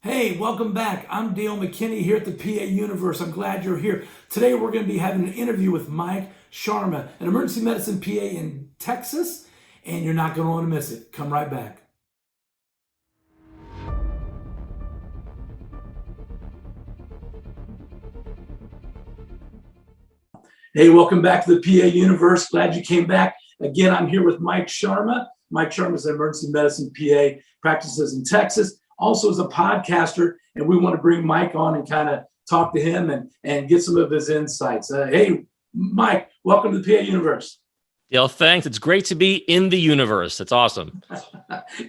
Hey, welcome back. I'm Dale McKinney here at the PA Universe. I'm glad you're here. Today we're going to be having an interview with Mike Sharma, an emergency medicine PA in Texas, and you're not going to want to miss it. Come right back. Hey, welcome back to the PA Universe. Glad you came back. Again, I'm here with Mike Sharma. Mike Sharma is an emergency medicine PA, practices in Texas, also is a podcaster, and we want to bring Mike on and kind of talk to him and get some of his insights. Hey, Mike, welcome to the PA Universe. Dale, thanks. It's great to be in the universe. It's awesome.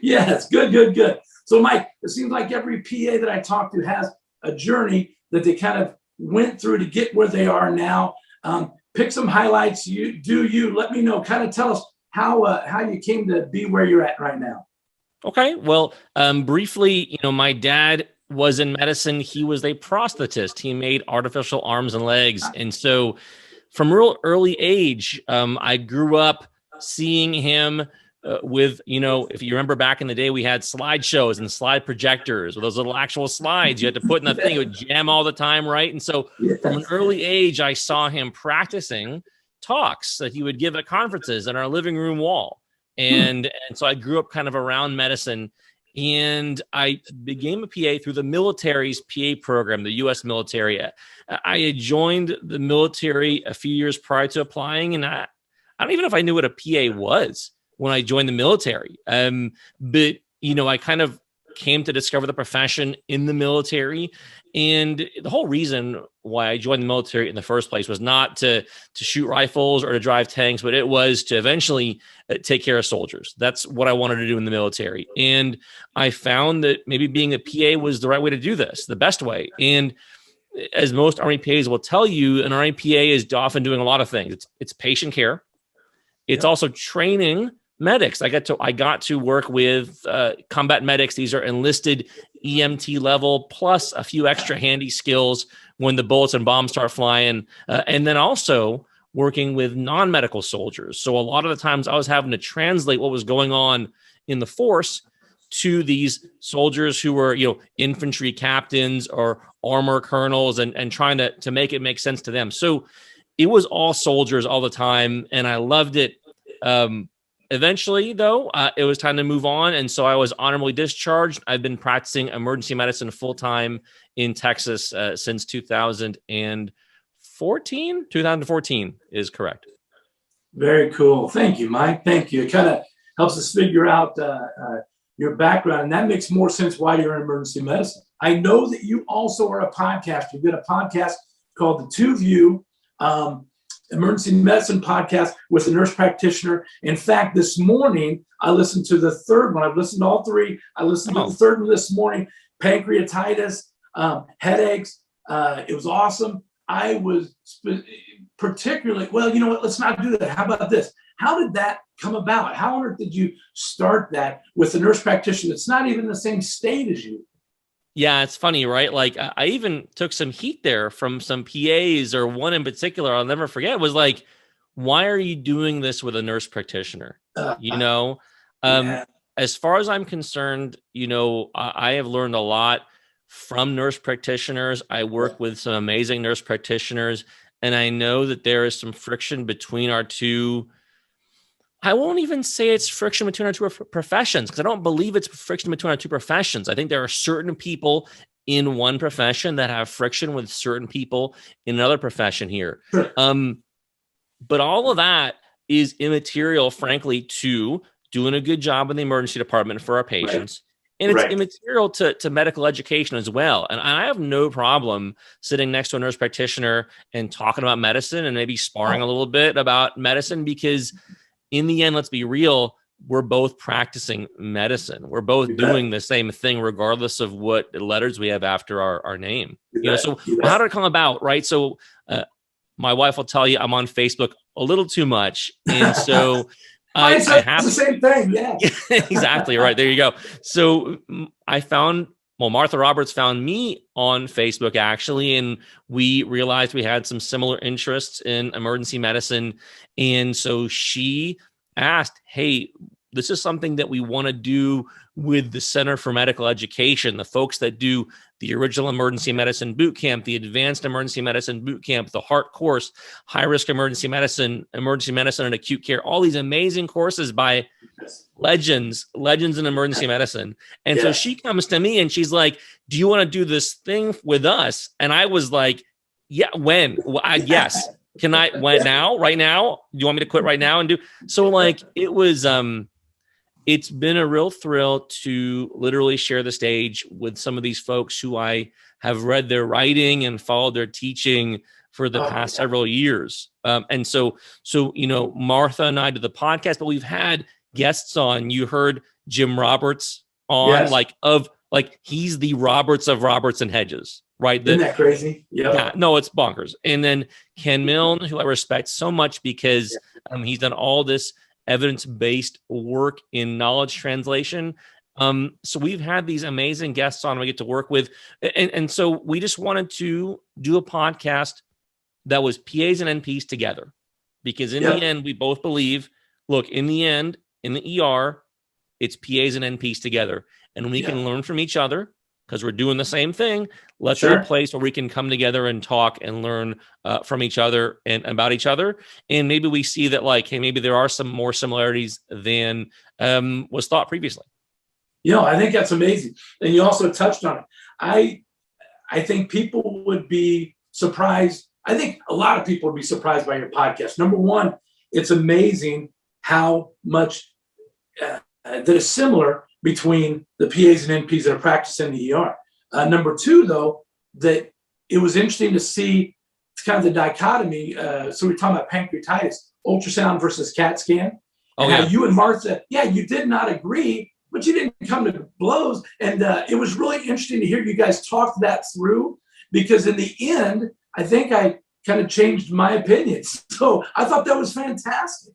Yes, good. So, Mike, it seems like every PA that I talk to has a journey that they kind of went through to get where they are now. Pick some highlights. Let me know. Kind of tell us how you came to be where you're at right now. Okay. Well, briefly, my dad was in medicine. He was a prosthetist. He made artificial arms and legs. And so from real early age, I grew up seeing him with, if you remember back in the day, we had slideshows and slide projectors with those little actual slides you had to put in the thing. It would jam all the time, right? And so from an early age, I saw him practicing talks that he would give at conferences on our living room wall. And so I grew up kind of around medicine, and I became a PA through the military's PA program, the U.S. military. I had joined the military a few years prior to applying, and I don't even know if I knew what a PA was when I joined the military. But I kind of came to discover the profession in the military. And the whole reason why I joined the military in the first place was not to shoot rifles or to drive tanks, but it was to eventually take care of soldiers. That's what I wanted to do in the military. And I found that maybe being a PA was the right way to do this, the best way. And as most Army PAs will tell you, an Army PA is often doing a lot of things. It's patient care. It's also training medics. I got to work with combat medics. These are enlisted EMT level, plus a few extra handy skills when the bullets and bombs start flying. And then also working with non-medical soldiers. So a lot of the times I was having to translate what was going on in the force to these soldiers who were, infantry captains or armor colonels and trying to make it make sense to them. So it was all soldiers all the time, and I loved it. Eventually, though, it was time to move on. And so I was honorably discharged. I've been practicing emergency medicine full-time in Texas since 2014. 2014 is correct. Very cool. Thank you, Mike. Thank you. It kind of helps us figure out your background. And that makes more sense why you're in emergency medicine. I know that you also are a podcaster. You did a podcast called The Two View. Emergency medicine podcast with a nurse practitioner. In fact, this morning, I listened to the third one. I've listened to all three. I listened to the third one this morning, pancreatitis, headaches. It was awesome. I was particularly, well, you know what? Let's not do that. How about this? How did that come about? How on earth did you start that with a nurse practitioner that's not even in the same state as you? Yeah, it's funny, right? Like I even took some heat there from some PAs, or one in particular I'll never forget was like, why are you doing this with a nurse practitioner? As far as I'm concerned, I have learned a lot from nurse practitioners. I work with some amazing nurse practitioners, and I know that there is some friction between our two. I won't even say it's friction between our two professions, because I don't believe it's friction between our two professions. I think there are certain people in one profession that have friction with certain people in another profession here. But all of that is immaterial, frankly, to doing a good job in the emergency department for our patients. And it's immaterial to medical education as well. And I have no problem sitting next to a nurse practitioner and talking about medicine and maybe sparring a little bit about medicine, because in the end, let's be real, we're both practicing medicine. We're both doing the same thing, regardless of what letters we have after our name. So how did it come about, right? So my wife will tell you I'm on Facebook a little too much. And so I have the same thing. Yeah, exactly. Right. There you go. So Martha Roberts found me on Facebook, actually, and we realized we had some similar interests in emergency medicine. And so she asked, hey, this is something that we want to do with the Center for Medical Education, the folks that do the original emergency medicine boot camp, the advanced emergency medicine boot camp, the heart course, high risk emergency medicine and acute care, all these amazing courses by legends in emergency medicine. And so she comes to me and she's like, do you want to do this thing with us? And I was like, yeah, when? Yes. Can I, when, now, right now? Do you want me to quit right now and do? So like, it was, it's been a real thrill to literally share the stage with some of these folks who I have read their writing and followed their teaching for the past several years. And so, Martha and I did the podcast, but we've had guests on. You heard Jim Roberts on, he's the Roberts of Roberts and Hedges, right? Isn't that crazy? Yeah, no, it's bonkers. And then Ken Milne, who I respect so much because he's done all this evidence-based work in knowledge translation. So we've had these amazing guests on we get to work with. And so we just wanted to do a podcast that was PAs and NPs together, because in the end, we both believe, look, in the end, in the ER, it's PAs and NPs together, and we can learn from each other because we're doing the same thing. Let's have a place where we can come together and talk and learn from each other and about each other. And maybe we see that, like, hey, maybe there are some more similarities than was thought previously. I think that's amazing. And you also touched on it. I think people would be surprised. I think a lot of people would be surprised by your podcast. Number one, it's amazing how much that is similar between the PAs and NPs that are practicing in the ER. Number two, though, that it was interesting to see kind of the dichotomy. So we're talking about pancreatitis, ultrasound versus CAT scan. How you and Martha, you did not agree, but you didn't come to blows. And it was really interesting to hear you guys talk that through, because in the end, I think I kind of changed my opinion. So I thought that was fantastic.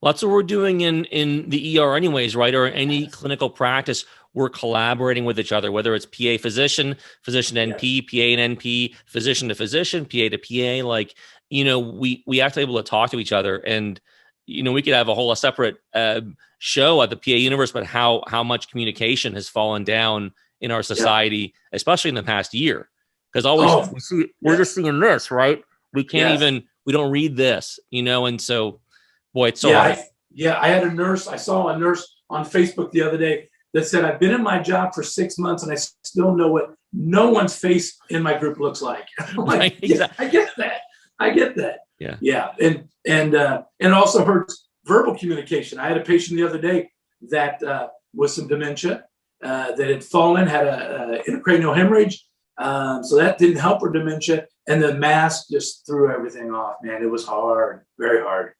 Well, that's what we're doing in the ER anyways, right? Or any clinical practice, we're collaborating with each other, whether it's PA physician, physician NP, PA and NP, physician to physician, PA to PA. Like, we have to be able to talk to each other. And, we could have a whole separate show at the PA universe, but how much communication has fallen down in our society, especially in the past year. Because we're just seeing this, right? We can't we don't read this, and so, boy, it's so hard. I had a nurse. I saw a nurse on Facebook the other day that said, I've been in my job for 6 months and I still know what no one's face in my group looks like. I'm like, right, exactly. I get that. Yeah. And it also hurts verbal communication. I had a patient the other day that with some dementia that had fallen, had a intracranial hemorrhage. So that didn't help her dementia. And the mask just threw everything off, man. It was hard, very hard.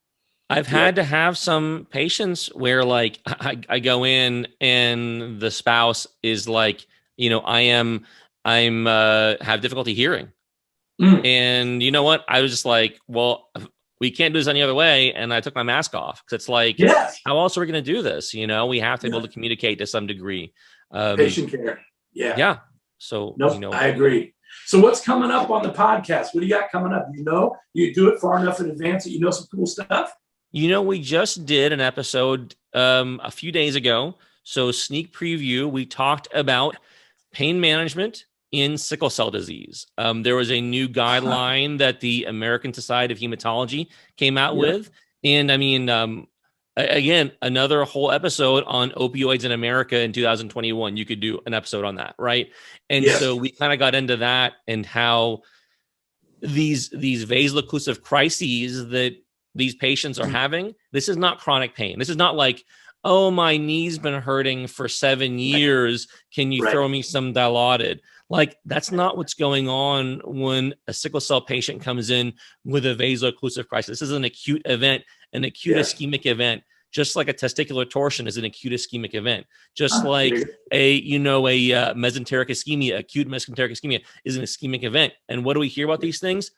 I've had to have some patients where, like, I go in and the spouse is like, I'm have difficulty hearing. And you know what? I was just like, well, we can't do this any other way. And I took my mask off, because it's like, how else are we going to do this? We have to be able to communicate to some degree. Patient care. Yeah. So, I agree. So what's coming up on the podcast? What do you got coming up? You do it far enough in advance that you know some cool stuff? We just did an episode a few days ago. So sneak preview, we talked about pain management in sickle cell disease. There was a new guideline that the American Society of Hematology came out with. And I mean, again, another whole episode on opioids in America in 2021. You could do an episode on that, right? And so we kind of got into that and how these vaso-occlusive crises that these patients are having. This is not chronic pain. This is not like, oh, my knee's been hurting for 7 years. Can you throw me some Dilaudid? Like, that's not what's going on when a sickle cell patient comes in with a vaso-occlusive crisis. This is an acute event, an acute ischemic event, just like a testicular torsion is an acute ischemic event. Just like a mesenteric ischemia, acute mesenteric ischemia is an ischemic event. And what do we hear about these things?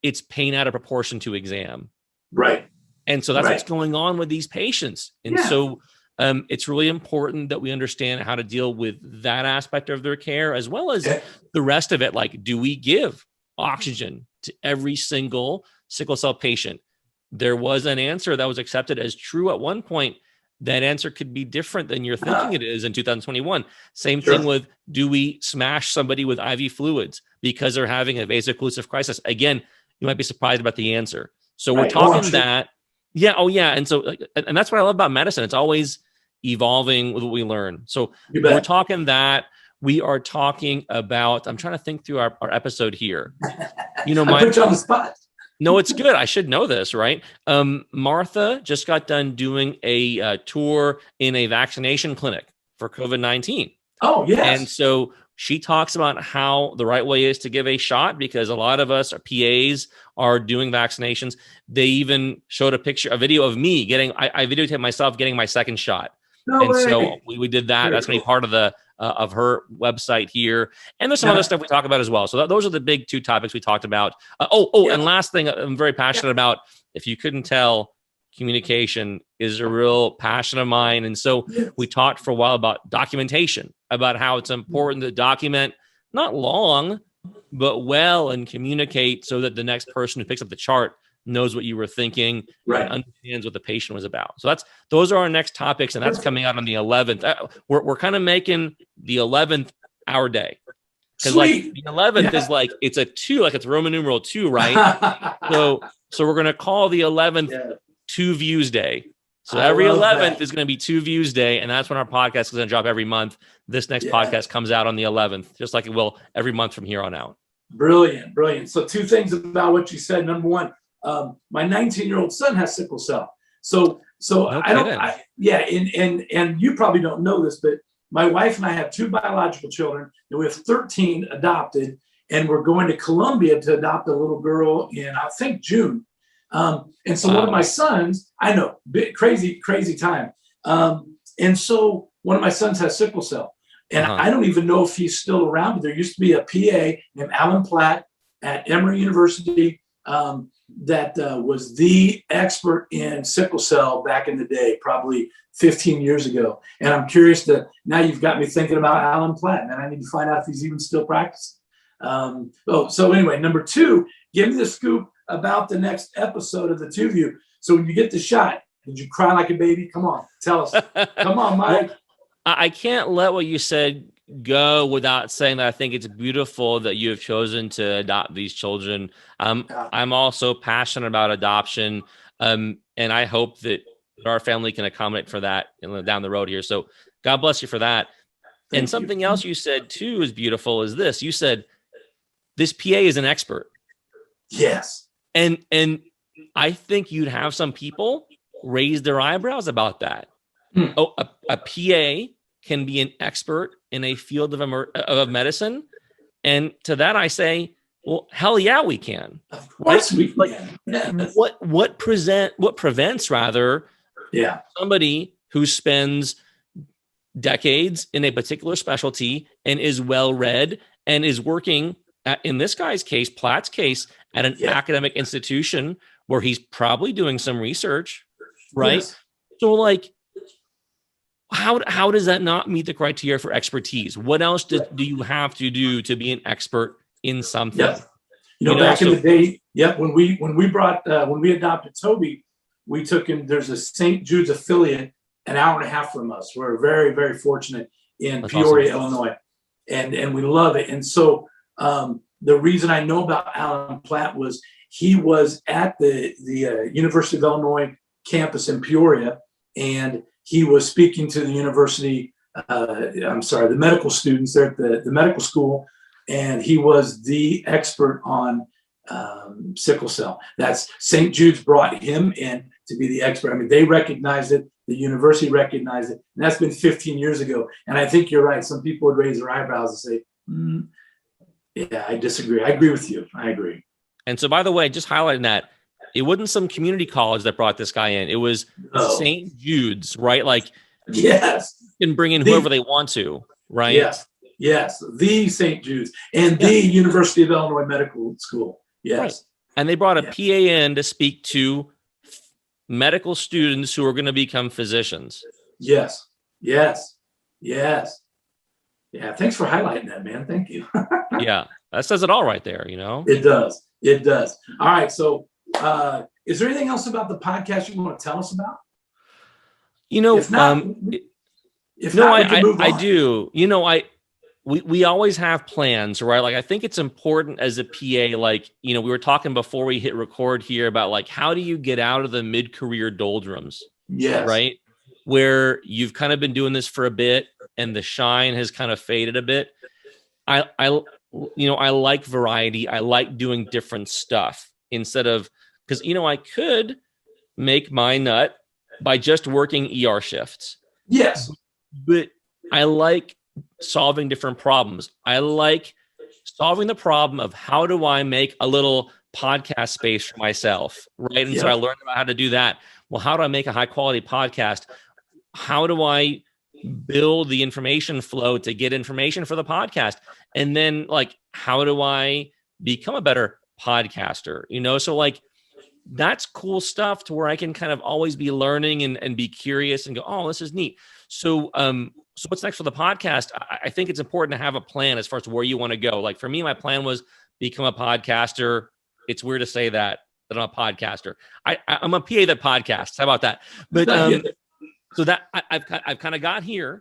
It's pain out of proportion to exam. Right. And so that's what's going on with these patients. And so it's really important that we understand how to deal with that aspect of their care, as well as the rest of it. Like, do we give oxygen to every single sickle cell patient? There was an answer that was accepted as true at one point that answer could be different than you're thinking it is in 2021. Same Sure. thing with, do we smash somebody with IV fluids because they're having a vaso-occlusive crisis? Again, you might be surprised about the answer. So we're talking that. Yeah. Oh, yeah. And so, and that's what I love about medicine. It's always evolving with what we learn. So we're talking that. We are talking about, I'm trying to think through our episode here. You know, I put you on the spot. No, it's good. I should know this, right? Martha just got done doing a tour in a vaccination clinic for COVID-19. Oh, yes. And so she talks about how the right way is to give a shot, because a lot of us, our PAs, are doing vaccinations. They even showed a video of me I videotaped myself getting my second shot. No way. So we did that. That's going to be part of the of her website here. And there's some other stuff we talk about as well. So those are the big two topics we talked about. And last thing I'm very passionate about, if you couldn't tell, communication is a real passion of mine. And so we talked for a while about documentation, about how it's important to document, not long, but well, and communicate so that the next person who picks up the chart knows what you were thinking, and understands what the patient was about. So those are our next topics, and that's coming out on the 11th. We're kind of making the 11th our day, because like the 11th is like, it's a 2, like it's Roman numeral 2, right? so we're going to call the 11th 2 Views Day. So every 11th is going to be 2 Views Day, and that's when our podcast is going to drop every month. This next podcast comes out on the 11th, just like it will every month from here on out. Brilliant. So 2 things about what you said. Number 1, my 19-year-old son has sickle cell. So and you probably don't know this, but my wife and I have 2 biological children, and we have 13 adopted, and we're going to Colombia to adopt a little girl in, I think, June. And so one of my sons, I know, crazy time. And so one of my sons has sickle cell, and I don't even know if he's still around, but there used to be a PA named Alan Platt at Emory University that was the expert in sickle cell back in the day, probably 15 years ago. And I'm curious now you've got me thinking about Alan Platt, and I need to find out if he's even still practicing. So anyway, number 2, give me the scoop about the next episode of the 2 View. So when you get the shot, did you cry like a baby? Come on, tell us. Come on, Mike. Well, I can't let what you said go without saying that I think it's beautiful that you have chosen to adopt these children. I'm also passionate about adoption, and I hope that our family can accommodate for that down the road here. So God bless you for that. And something else you said too is beautiful is this. You said this PA is an expert. Yes. And I think you'd have some people raise their eyebrows about that. Oh, a PA can be an expert in a field of medicine. And to that I say, well, hell yeah, we can. Of course we can. What prevents somebody who spends decades in a particular specialty and is well read and is working in this guy's case, Platt's case, at an academic institution where he's probably doing some research, right? Yes. So like, how does that not meet the criteria for expertise? What else do you have to do to be an expert in something? Yep. Back in the day, when we adopted Toby, we took him, there's a St. Jude's affiliate an hour and a half from us. We're very, very fortunate in That's Peoria, awesome. Illinois. And we love it. And so the reason I know about Alan Platt was he was at the University of Illinois campus in Peoria, and he was speaking to the university, the medical students there at the medical school, and he was the expert on sickle cell. That's St. Jude's brought him in to be the expert. I mean, they recognized it. The university recognized it. And that's been 15 years ago. And I think you're right. Some people would raise their eyebrows and say, yeah, I disagree. I agree with you. I agree. And so, by the way, just highlighting that, it wasn't some community college that brought this guy in. It was St. Jude's, right? Like, yes, you can bring in whoever they want to, right? Yes, the St. Jude's and the University of Illinois Medical School. Yes. Right. And they brought a PA in to speak to medical students who are going to become physicians. Yes. Yeah, thanks for highlighting that, man. Thank you. Yeah, that says it all right there, It does. All right, so is there anything else about the podcast you want to tell us about? You know, If not, if no, not, we can move I on. do. You know, we always have plans, right? Like I think it's important as a PA, like, you know, we were talking before we hit record here about like, how do you get out of the mid-career doldrums, Yes. right? Where you've kind of been doing this for a bit and the shine has kind of faded a bit. I you know, I like variety. I like doing different stuff instead of, because, you know, I could make my nut by just working ER shifts, Yes. but I like solving different problems. I like solving the problem of how do I make a little podcast space for myself, right? And so I learned about how to do that. Well, how do I make a high quality podcast? How do I build the information flow to get information for the podcast? And then like, how do I become a better podcaster? You know, so like, that's cool stuff to where I can kind of always be learning and be curious and go, oh, this is neat. So, so what's next for the podcast? I think it's important to have a plan as far as where you want to go. Like for me, my plan was become a podcaster. It's weird to say that I'm a podcaster. I'm a PA that podcasts. How about that? But so that I've kind of got here,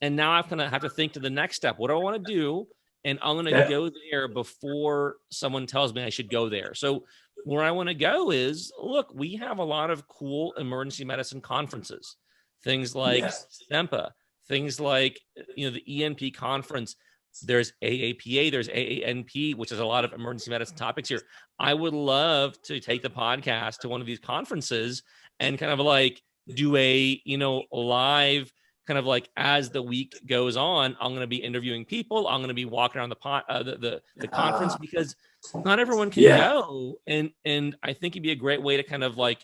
and now I'm gonna have to think to the next step. What do I want to do? And I'm gonna go there before someone tells me I should go there. So where I want to go is, look, we have a lot of cool emergency medicine conferences, things like SEMPA, things like, you know, the ENP conference. There's AAPA, there's AANP, which is a lot of emergency medicine topics here. I would love to take the podcast to one of these conferences and kind of like do a, you know, live kind of like as the week goes on, I'm going to be interviewing people. I'm going to be walking around the conference because not everyone can go. And I think it'd be a great way to kind of like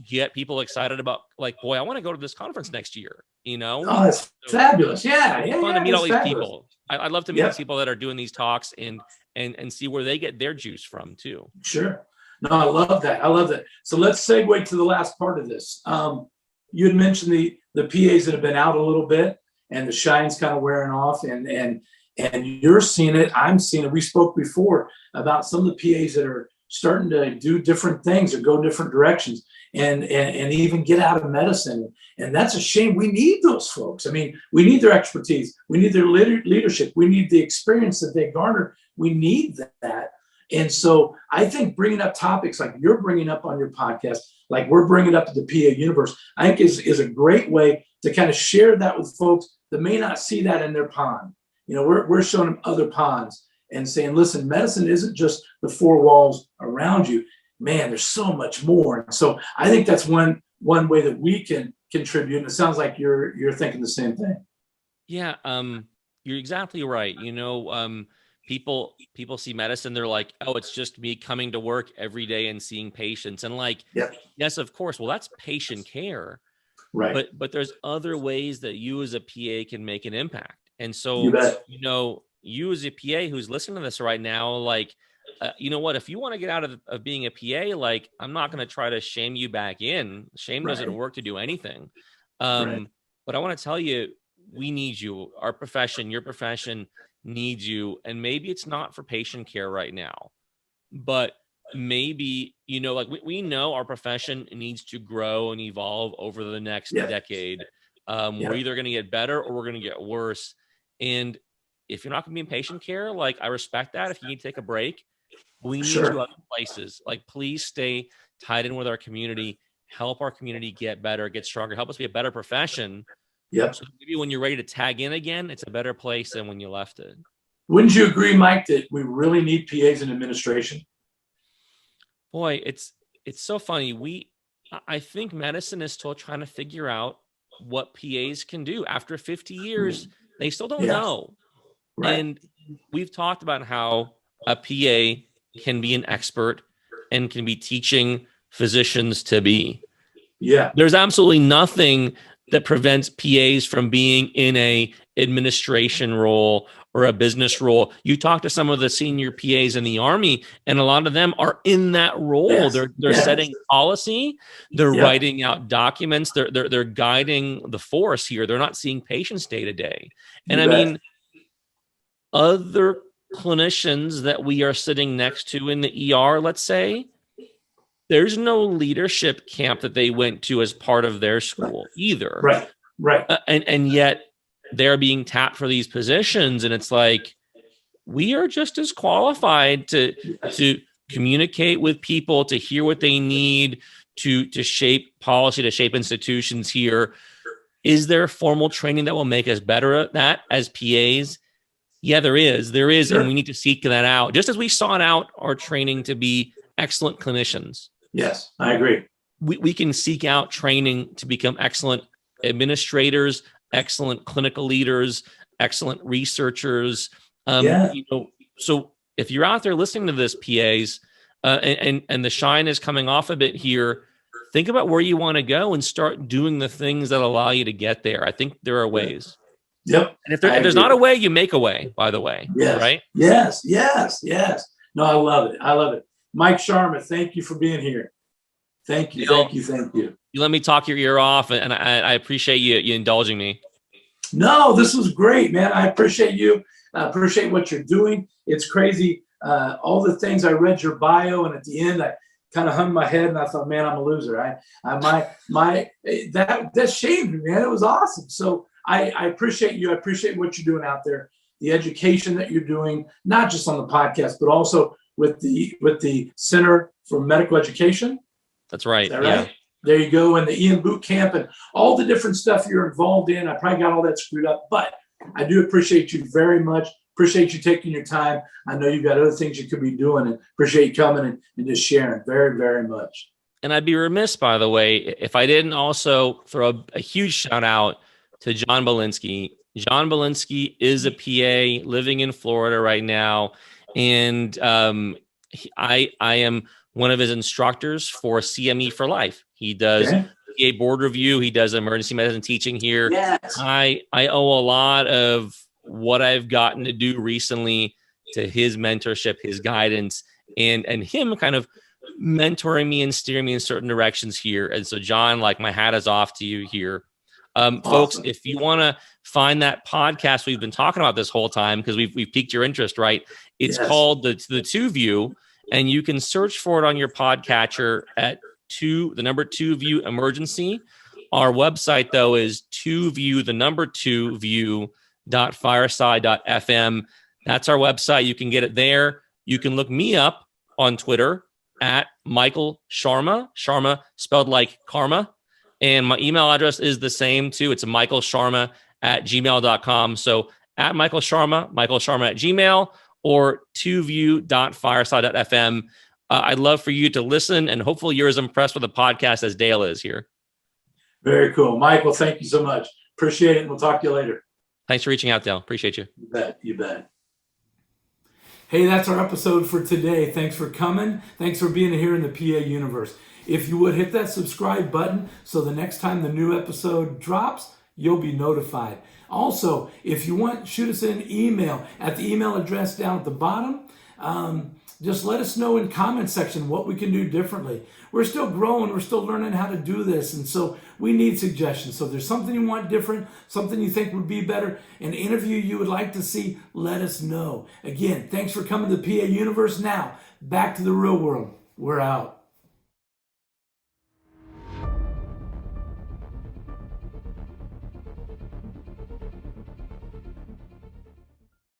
get people excited about like, boy, I want to go to this conference next year, you know? Oh, that's fabulous. Yeah. It's fun to meet all these people. I'd love to meet these people that are doing these talks and see where they get their juice from too. Sure. No, I love that. I love that. So let's segue to the last part of this. You had mentioned the PAs that have been out a little bit and the shine's kind of wearing off and you're seeing it. I'm seeing it. We spoke before about some of the PAs that are starting to do different things or go different directions and even get out of medicine. And that's a shame. We need those folks. I mean, we need their expertise. We need their leadership. We need the experience that they garner. We need that. And so I think bringing up topics like you're bringing up on your podcast, like we're bringing up to the PA universe, I think is a great way to kind of share that with folks that may not see that in their pond. You know, we're showing them other ponds and saying, listen, medicine isn't just the four walls around you. Man, there's so much more. And so I think that's one way that we can contribute. And it sounds like you're thinking the same thing. Yeah, you're exactly right. You know, people see medicine, they're like, oh, it's just me coming to work every day and seeing patients. And like, yes, of course. Well, that's patient care. Right. But there's other ways that you as a PA can make an impact. And so, you know, you as a PA who's listening to this right now, like, you know what, if you want to get out of being a PA, like, I'm not going to try to shame you back in. Shame doesn't work to do anything. But I want to tell you, we need you. Our profession, your profession needs you. And maybe it's not for patient care right now, but maybe, you know, like we know our profession needs to grow and evolve over the next decade. We're either going to get better or we're going to get worse. And if you're not going to be in patient care, like, I respect that. If you need to take a break, we need you other places. Like, please stay tied in with our community, help our community get better, get stronger, help us be a better profession. So maybe when you're ready to tag in again, it's a better place than when you left it. Wouldn't you agree, Mike, that we really need PAs in administration? Boy, it's so funny. I think medicine is still trying to figure out what PAs can do. After 50 years, they still don't know. And we've talked about how a PA can be an expert and can be teaching physicians to be. There's absolutely nothing that prevents PAs from being in a administration role or a business role. You talk to some of the senior PAs in the Army, and a lot of them are in that role. They're setting policy, they're writing out documents, they're guiding the force here. They're not seeing patients day to day. And I mean, other clinicians that we are sitting next to in the ER, let's say, there's no leadership camp that they went to as part of their school either. Right. And yet they're being tapped for these positions. And it's like, we are just as qualified to communicate with people, to hear what they need, to shape policy, to shape institutions here. Is there formal training that will make us better at that as PAs? Yeah, there is. Sure. And we need to seek that out, just as we sought out our training to be excellent clinicians. Yes, I agree. We can seek out training to become excellent administrators, excellent clinical leaders, excellent researchers. So if you're out there listening to this, PAs, and the shine is coming off a bit here, think about where you want to go and start doing the things that allow you to get there. I think there are ways. Yep. And if there's not a way, you make a way, by the way. Yes. Right? Yes. No, I love it. Mike Sharma, thank you for being here. Thank you. You let me talk your ear off, and I appreciate you indulging me. No, this was great, man. I appreciate you. I appreciate what you're doing. It's crazy. All the things I read your bio, and at the end, I kind of hung my head and I thought, man, I'm a loser. That shamed me, man. It was awesome. So I appreciate you. I appreciate what you're doing out there, the education that you're doing, not just on the podcast, but also with the Center for Medical Education. That's right. Is that right? Yeah. There you go. And the Ian Boot Camp and all the different stuff you're involved in. I probably got all that screwed up, but I do appreciate you very much. Appreciate you taking your time. I know you've got other things you could be doing, and appreciate you coming and just sharing very, very much. And I'd be remiss, by the way, if I didn't also throw a huge shout out to John Belinsky. John Belinsky is a PA living in Florida right now. And I am one of his instructors for CME for Life. He does PA board review. He does emergency medicine teaching here. Yes. I owe a lot of what I've gotten to do recently to his mentorship, his guidance, and him kind of mentoring me and steering me in certain directions here. And so, John, like, my hat is off to you here. Awesome. Folks, if you want to find that podcast we've been talking about this whole time, because we've piqued your interest, right? It's called the Two View, and you can search for it on your podcatcher at the number 2 View Emergency. Our website, though, is 2 view.fireside.fm. That's our website. You can get it there. You can look me up on Twitter at Michael Sharma, Sharma spelled like karma. And my email address is the same too. It's michaelsharma@gmail.com. So at Michael Sharma at Gmail, or 2view.fireside.fm. I'd love for you to listen, and hopefully you're as impressed with the podcast as Dale is here. Very cool. Michael, thank you so much. Appreciate it. And we'll talk to you later. Thanks for reaching out, Dale. Appreciate you. You bet. Hey, that's our episode for today. Thanks for coming. Thanks for being here in the PA universe. If you would hit that subscribe button so the next time the new episode drops, you'll be notified. Also, if you want, shoot us an email at the email address down at the bottom. Just let us know in comment section what we can do differently. We're still growing. We're still learning how to do this. And so we need suggestions. So if there's something you want different, something you think would be better, an interview you would like to see, let us know. Again, thanks for coming to the PA universe. Now, back to the real world. We're out.